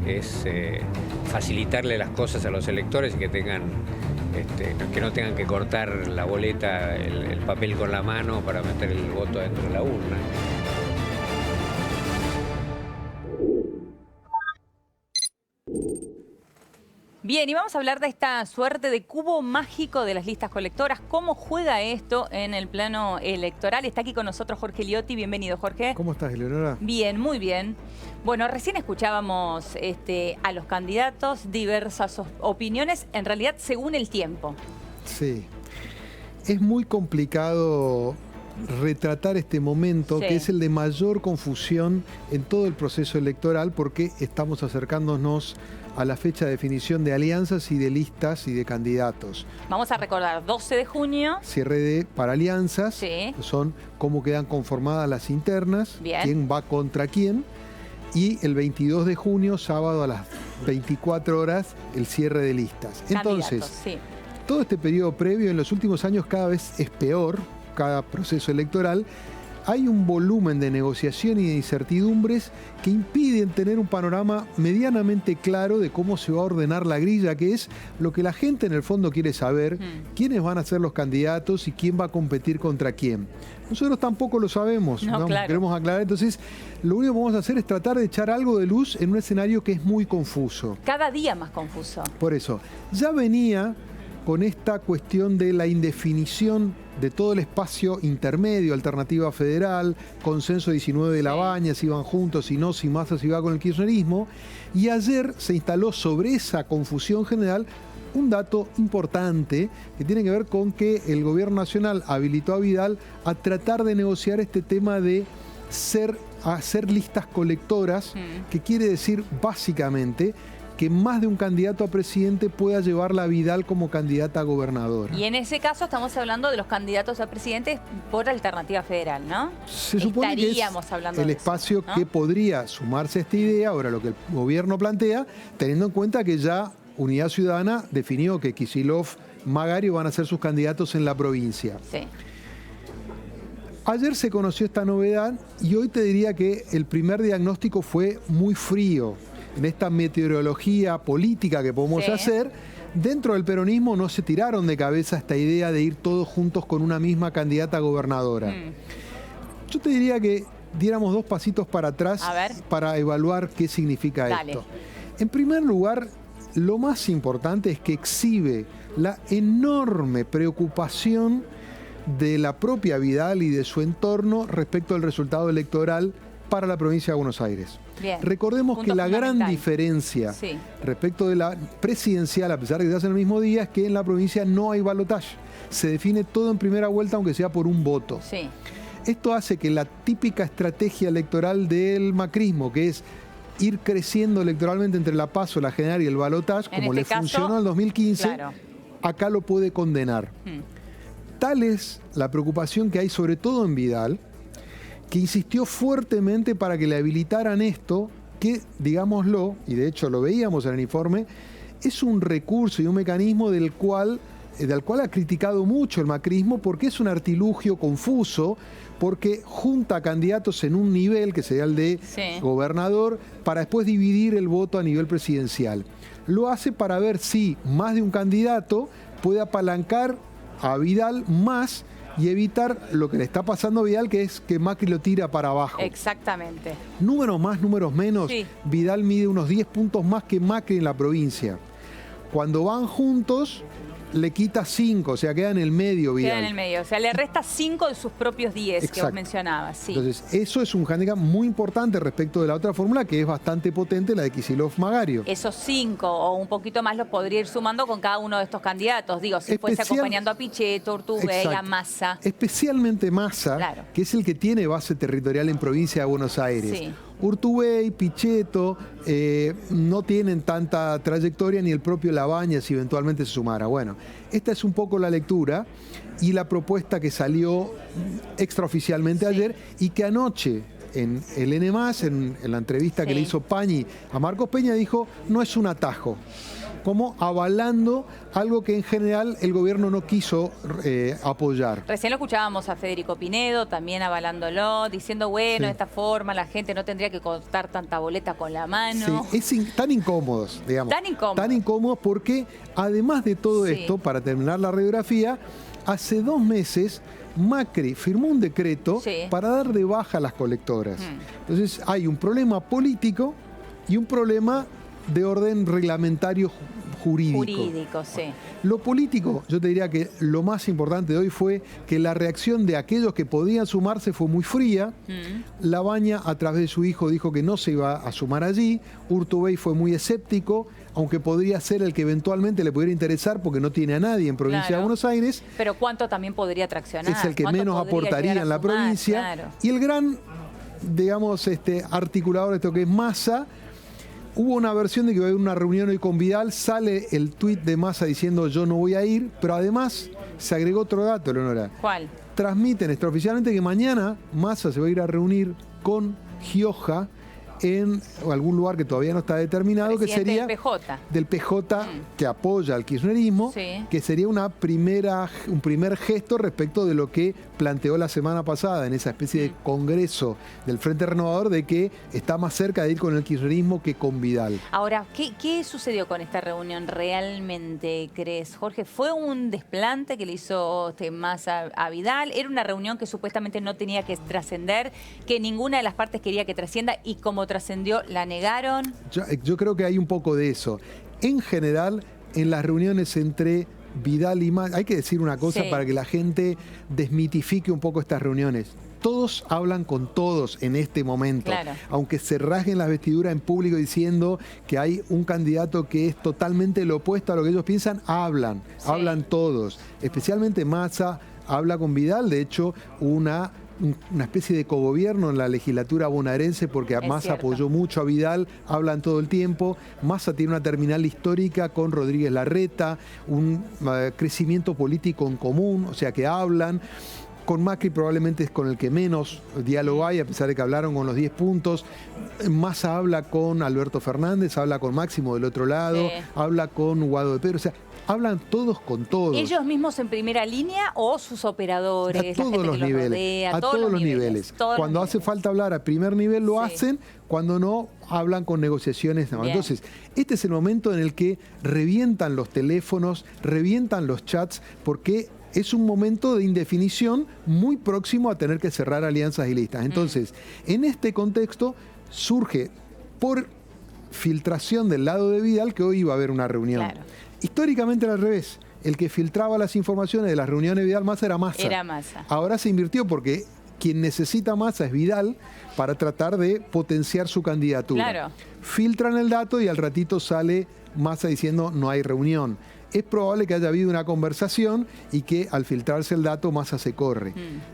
es facilitarle las cosas a los electores y que tengan, que no tengan que cortar la boleta, el papel con la mano para meter el voto dentro de la urna. Bien, y vamos a hablar de esta suerte de cubo mágico de las listas colectoras. ¿Cómo juega esto en el plano electoral? Está aquí con nosotros Jorge Liotti. Bienvenido, Jorge. ¿Cómo estás, Eleonora? Bien, muy bien. Bueno, recién escuchábamos a los candidatos, diversas opiniones, en realidad según el tiempo. Sí. Es muy complicado retratar este momento, Sí, que es el de mayor confusión en todo el proceso electoral, porque estamos acercándonos a la fecha de definición de alianzas y de listas y de candidatos. Vamos a recordar, 12 de junio. Cierre para alianzas, Sí. son cómo quedan conformadas las internas, Bien. quién va contra quién. Y el 22 de junio, sábado a las 24 horas, el cierre de listas. Entonces, Candidatos, sí. todo este periodo previo en los últimos años cada vez es peor, cada proceso electoral. Hay un volumen de negociación y de incertidumbres que impiden tener un panorama medianamente claro de cómo se va a ordenar la grilla, que es lo que la gente en el fondo quiere saber, quiénes van a ser los candidatos y quién va a competir contra quién. Nosotros tampoco lo sabemos, No, claro. Queremos aclarar. Entonces, lo único que vamos a hacer es tratar de echar algo de luz en un escenario que es muy confuso. Cada día más confuso. Por eso, ya venía con esta cuestión de la indefinición de todo el espacio intermedio, Alternativa Federal, Consenso 19 de La Baña, si iban juntos, si no, si Massa si va con el kirchnerismo. Y ayer se instaló sobre esa confusión general un dato importante que tiene que ver con que el gobierno nacional habilitó a Vidal a tratar de negociar este tema de hacer listas colectoras, que quiere decir básicamente que más de un candidato a presidente pueda llevarla a Vidal como candidata a gobernadora. Y en ese caso estamos hablando de los candidatos a presidentes por Alternativa Federal, ¿no? Se supone que es hablando el de espacio eso, ¿no? que podría sumarse a esta idea, ahora lo que el gobierno plantea, teniendo en cuenta que ya Unidad Ciudadana definió que Kicillof, Magario van a ser sus candidatos en la provincia. Sí. Ayer se conoció esta novedad y hoy te diría que el primer diagnóstico fue muy frío. En esta meteorología política que podemos hacer, dentro del peronismo no se tiraron de cabeza esta idea de ir todos juntos con una misma candidata a gobernadora. Yo te diría que diéramos dos pasitos para atrás para evaluar qué significa esto. En primer lugar, lo más importante es que exhibe la enorme preocupación de la propia Vidal y de su entorno respecto al resultado electoral para la provincia de Buenos Aires. Bien. Recordemos que la gran diferencia respecto de la presidencial, a pesar de que se hace en el mismo día, es que en la provincia no hay balotaje. Se define todo en primera vuelta, aunque sea por un voto. Sí. Esto hace que la típica estrategia electoral del macrismo, que es ir creciendo electoralmente entre la PASO, la general y el balotaje, como le funcionó en el 2015, acá lo puede condenar. Tal es la preocupación que hay sobre todo en Vidal, que insistió fuertemente para que le habilitaran esto, que, digámoslo, y de hecho lo veíamos en el informe, es un recurso y un mecanismo del cual ha criticado mucho el macrismo, porque es un artilugio confuso, porque junta candidatos en un nivel, que sería el de gobernador, para después dividir el voto a nivel presidencial. Lo hace para ver si más de un candidato puede apalancar a Vidal más y evitar lo que le está pasando a Vidal, que es que Macri lo tira para abajo. Exactamente. Números más, números menos, Vidal mide unos 10 puntos más que Macri en la provincia. Cuando van juntos, le quita 5, o sea, queda en el medio Vidal. Queda en el medio, o sea, le resta 5 de sus propios 10 que vos mencionabas. Sí. Entonces, eso es un hándicap muy importante respecto de la otra fórmula, que es bastante potente, la de Kicillof-Magario. Esos 5 o un poquito más los podría ir sumando con cada uno de estos candidatos. Digo, si fuese acompañando a Pichetto, Urtubey, a Massa. Especialmente Massa, que es el que tiene base territorial en provincia de Buenos Aires. Sí. Urtubey, Pichetto no tienen tanta trayectoria, ni el propio Labaña si eventualmente se sumara. Bueno, esta es un poco la lectura y la propuesta que salió extraoficialmente ayer y que anoche en el N+, en la entrevista que le hizo Pañi a Marcos Peña, dijo, no es un atajo. como avalando algo que en general el gobierno no quiso apoyar. Recién lo escuchábamos a Federico Pinedo, también avalándolo, diciendo, bueno, de esta forma la gente no tendría que contar tanta boleta con la mano. Sí, tan incómodos, digamos. Tan incómodos porque, además de todo esto, para terminar la radiografía, hace 2 meses Macri firmó un decreto para dar de baja a las colectoras. Entonces hay un problema político y un problema de orden reglamentario jurídico. Lo político, yo te diría que lo más importante de hoy fue que la reacción de aquellos que podían sumarse fue muy fría. Labaña, a través de su hijo, dijo que no se iba a sumar allí. Urtubey fue muy escéptico, aunque podría ser el que eventualmente le pudiera interesar porque no tiene a nadie en provincia de Buenos Aires. Pero ¿cuánto también podría traccionar? Es el que menos aportaría en la provincia. Y el gran, digamos, articulador de esto que es Massa. Hubo una versión de que va a haber una reunión hoy con Vidal, sale el tuit de Massa diciendo yo no voy a ir, pero además se agregó otro dato, Leonora. ¿Cuál? Transmiten extraoficialmente que mañana Massa se va a ir a reunir con Gioja en algún lugar que todavía no está determinado, que sería del PJ que apoya al kirchnerismo, que sería un primer gesto respecto de lo que planteó la semana pasada en esa especie de congreso del Frente Renovador, de que está más cerca de ir con el kirchnerismo que con Vidal. Ahora, ¿qué sucedió con esta reunión realmente, crees, Jorge? ¿Fue un desplante que le hizo Massa a Vidal? ¿Era una reunión que supuestamente no tenía que trascender, que ninguna de las partes quería que trascienda y como trascendió, la negaron? Yo creo que hay un poco de eso. En general, en las reuniones entre Vidal y Massa, hay que decir una cosa para que la gente desmitifique un poco estas reuniones. Todos hablan con todos en este momento, aunque se rasguen las vestiduras en público diciendo que hay un candidato que es totalmente lo opuesto a lo que ellos piensan, hablan todos. Especialmente Massa habla con Vidal, de hecho una especie de cogobierno en la legislatura bonaerense porque Massa apoyó mucho a Vidal, hablan todo el tiempo. Massa tiene una terminal histórica con Rodríguez Larreta, un crecimiento político en común, o sea que hablan. Con Macri probablemente es con el que menos diálogo hay, a pesar de que hablaron con los 10 puntos. Massa habla con Alberto Fernández, habla con Máximo del otro lado, habla con Guado de Pedro, o sea, hablan todos con todos. ¿Ellos mismos en primera línea o sus operadores? A todos los niveles. A todos los niveles. Cuando hace falta hablar a primer nivel lo hacen, cuando no, hablan con negociaciones. Entonces, este es el momento en el que revientan los teléfonos, revientan los chats, porque es un momento de indefinición muy próximo a tener que cerrar alianzas y listas. Entonces, en este contexto surge por filtración del lado de Vidal que hoy iba a haber una reunión. Históricamente era al revés. El que filtraba las informaciones de las reuniones de Vidal-Massa era Massa. Ahora se invirtió porque quien necesita Massa es Vidal para tratar de potenciar su candidatura. Filtran el dato y al ratito sale Massa diciendo no hay reunión. Es probable que haya habido una conversación y que al filtrarse el dato Massa se corre.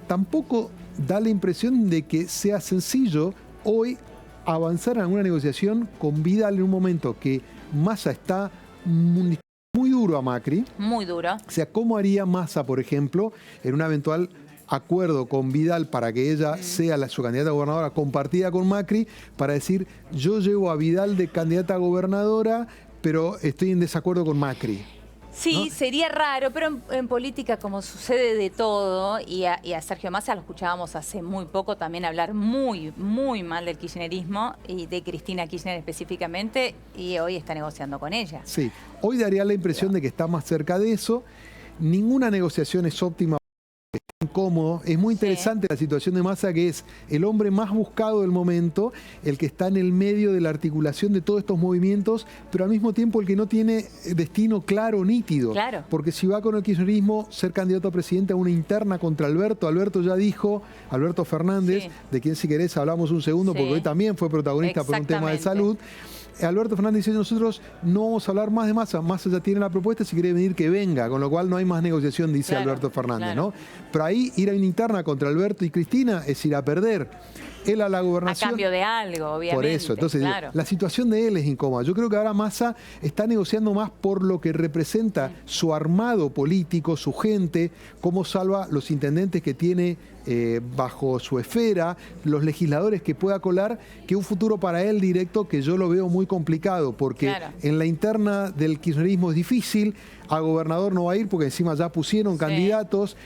Tampoco da la impresión de que sea sencillo hoy avanzar en alguna negociación con Vidal en un momento que Massa está muy duro a Macri. Muy duro. O sea, ¿cómo haría Massa, por ejemplo, en un eventual acuerdo con Vidal para que ella sea su candidata a gobernadora compartida con Macri, para decir, yo llevo a Vidal de candidata a gobernadora, pero estoy en desacuerdo con Macri? Sí, ¿no? Sería raro, pero en política, como sucede de todo, y a Sergio Massa lo escuchábamos hace muy poco también hablar muy mal del kirchnerismo y de Cristina Kirchner específicamente, y hoy está negociando con ella. Sí, hoy daría la impresión de que está más cerca de eso. Ninguna negociación es óptima. Incómodo. Es muy interesante la situación de Massa, que es el hombre más buscado del momento, el que está en el medio de la articulación de todos estos movimientos, pero al mismo tiempo el que no tiene destino claro, nítido. Porque si va con el kirchnerismo, ser candidato a presidente a una interna contra Alberto ya dijo, Alberto Fernández, de quien si querés hablamos un segundo, porque hoy también fue protagonista por un tema de salud. Alberto Fernández dice, nosotros no vamos a hablar más de Massa, Massa ya tiene la propuesta, si quiere venir que venga, con lo cual no hay más negociación, dice Alberto Fernández, ¿no? Pero ahí ir a una interna contra Alberto y Cristina es ir a perder. Él a la gobernación. A cambio de algo, obviamente. Por eso, entonces la situación de él es incómoda. Yo creo que ahora Massa está negociando más por lo que representa su armado político, su gente, cómo salva los intendentes que tiene bajo su esfera, los legisladores que pueda colar, que un futuro para él directo que yo lo veo muy complicado, porque en la interna del kirchnerismo es difícil, a gobernador no va a ir porque encima ya pusieron candidatos,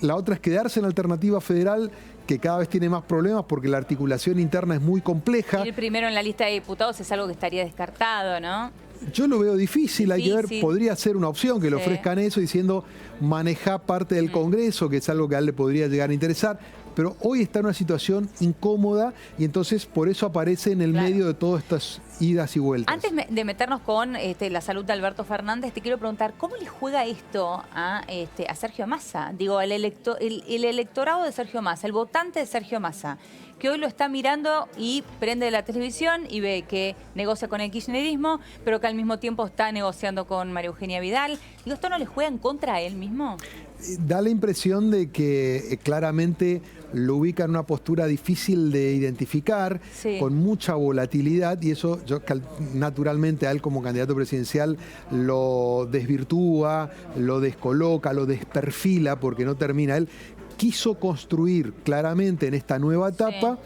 la otra es quedarse en la alternativa federal, que cada vez tiene más problemas porque la articulación interna es muy compleja. Ir primero en la lista de diputados es algo que estaría descartado, ¿no? Yo lo veo difícil, hay que ver, podría ser una opción que le ofrezcan eso diciendo manejar parte del Congreso, que es algo que a él le podría llegar a interesar, pero hoy está en una situación incómoda y entonces por eso aparece en el medio de todas estas idas y vueltas. Antes de meternos con la salud de Alberto Fernández, te quiero preguntar, ¿cómo le juega esto a Sergio Massa? Digo, el electorado de Sergio Massa, el votante de Sergio Massa, que hoy lo está mirando y prende la televisión y ve que negocia con el kirchnerismo, pero que al mismo tiempo está negociando con María Eugenia Vidal. Digo, ¿esto no le juega en contra a él mismo? Da la impresión de que claramente lo ubica en una postura difícil de identificar, con mucha volatilidad, y eso yo naturalmente a él como candidato presidencial lo desvirtúa, lo descoloca, lo desperfila porque no termina. Él quiso construir claramente en esta nueva etapa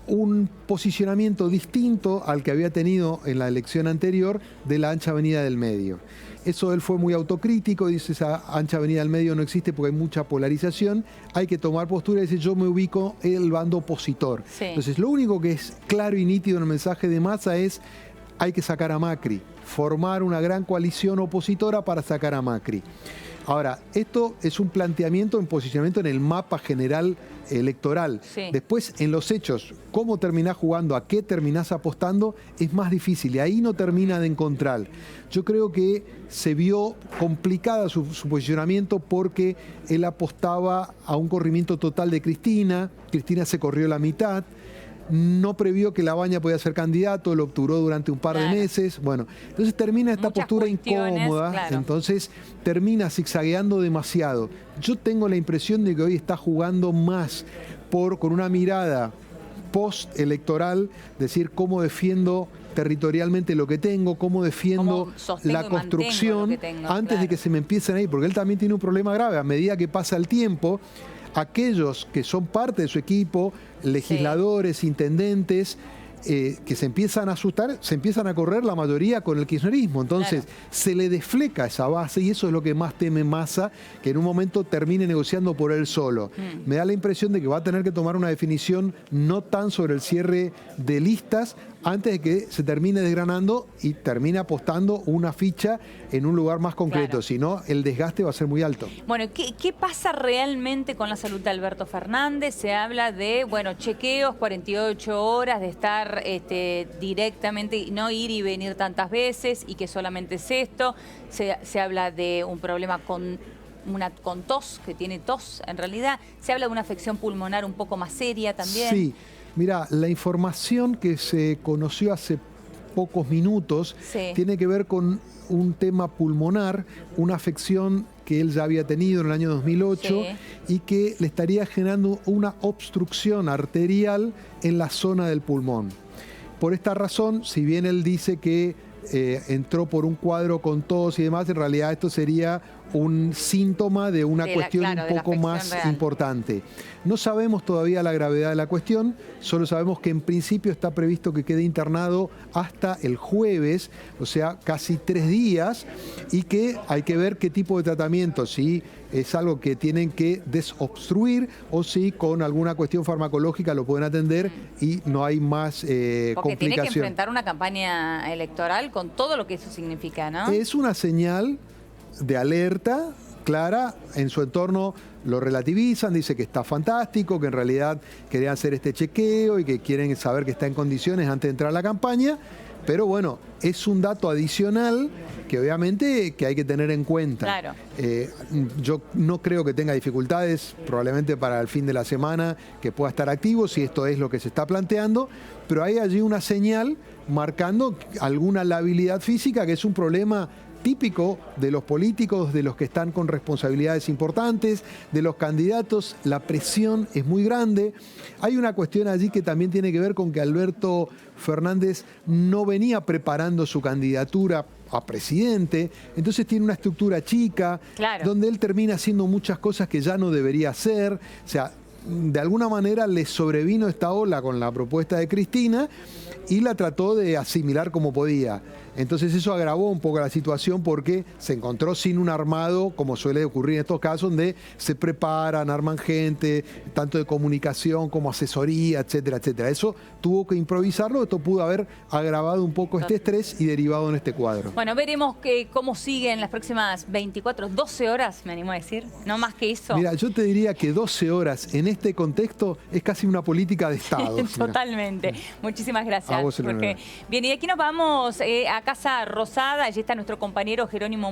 un posicionamiento distinto al que había tenido en la elección anterior de la ancha avenida del medio. Eso él fue muy autocrítico, dice esa ancha avenida del medio no existe porque hay mucha polarización, hay que tomar postura y dice yo me ubico en el bando opositor. Entonces lo único que es claro y nítido en el mensaje de Massa es hay que sacar a Macri, formar una gran coalición opositora para sacar a Macri. Ahora, esto es un planteamiento en posicionamiento en el mapa general electoral. Después, en los hechos, cómo terminás jugando, a qué terminás apostando, es más difícil y ahí no termina de encontrar. Yo creo que se vio complicada su posicionamiento porque él apostaba a un corrimiento total de Cristina. Cristina se corrió la mitad. No previó que Labaña podía ser candidato, lo obturó durante un par de meses. Bueno, entonces termina esta postura incómoda, entonces termina zigzagueando demasiado. Yo tengo la impresión de que hoy está jugando más con una mirada post-electoral, decir cómo defiendo territorialmente lo que tengo, cómo defiendo la construcción antes de que se me empiecen a ir, porque él también tiene un problema grave. A medida que pasa el tiempo, aquellos que son parte de su equipo, legisladores, intendentes, que se empiezan a asustar, se empiezan a correr la mayoría con el kirchnerismo. Entonces se le desfleca esa base y eso es lo que más teme Massa, que en un momento termine negociando por él solo. Me da la impresión de que va a tener que tomar una definición no tan sobre el cierre de listas, antes de que se termine desgranando y termine apostando una ficha en un lugar más concreto. Si no, el desgaste va a ser muy alto. Bueno, ¿qué pasa realmente con la salud de Alberto Fernández? Se habla de, chequeos, 48 horas, de estar directamente, no ir y venir tantas veces y que solamente es esto. Se habla de un problema con tos, que tiene tos en realidad. Se habla de una afección pulmonar un poco más seria también. Sí. Mira, la información que se conoció hace pocos minutos tiene que ver con un tema pulmonar, una afección que él ya había tenido en el año 2008 y que le estaría generando una obstrucción arterial en la zona del pulmón. Por esta razón, si bien él dice que entró por un cuadro con tos y demás, en realidad esto sería un síntoma de una cuestión un poco más importante. No sabemos todavía la gravedad de la cuestión, solo sabemos que en principio está previsto que quede internado hasta el jueves, o sea, casi 3 días, y que hay que ver qué tipo de tratamiento, si es algo que tienen que desobstruir o si con alguna cuestión farmacológica lo pueden atender y no hay más complicación. Porque tiene que enfrentar una campaña electoral con todo lo que eso significa, ¿no? Es una señal de alerta clara. En su entorno lo relativizan, dice que está fantástico, que en realidad querían hacer este chequeo y que quieren saber que está en condiciones antes de entrar a la campaña, pero bueno, es un dato adicional que obviamente que hay que tener en cuenta. Yo no creo que tenga dificultades, probablemente para el fin de la semana que pueda estar activo, si esto es lo que se está planteando, pero hay allí una señal marcando alguna labilidad física, que es un problema típico de los políticos, de los que están con responsabilidades importantes, de los candidatos, la presión es muy grande. Hay una cuestión allí que también tiene que ver con que Alberto Fernández no venía preparando su candidatura a presidente, entonces tiene una estructura chica, claro, donde él termina haciendo muchas cosas que ya no debería hacer. O sea, de alguna manera le sobrevino esta ola con la propuesta de Cristina y la trató de asimilar como podía. Entonces eso agravó un poco la situación porque se encontró sin un armado, como suele ocurrir en estos casos, donde se preparan, arman gente, tanto de comunicación como asesoría, etcétera, etcétera. Eso tuvo que improvisarlo, esto pudo haber agravado un poco este estrés y derivado en este cuadro. Bueno, veremos cómo sigue en las próximas 24, 12 horas, me animo a decir, no más que eso. Mira, yo te diría que 12 horas en este contexto es casi una política de Estado. Totalmente. Muchísimas gracias. A vos, Bien, y aquí nos vamos a Casa Rosada, allí está nuestro compañero Jerónimo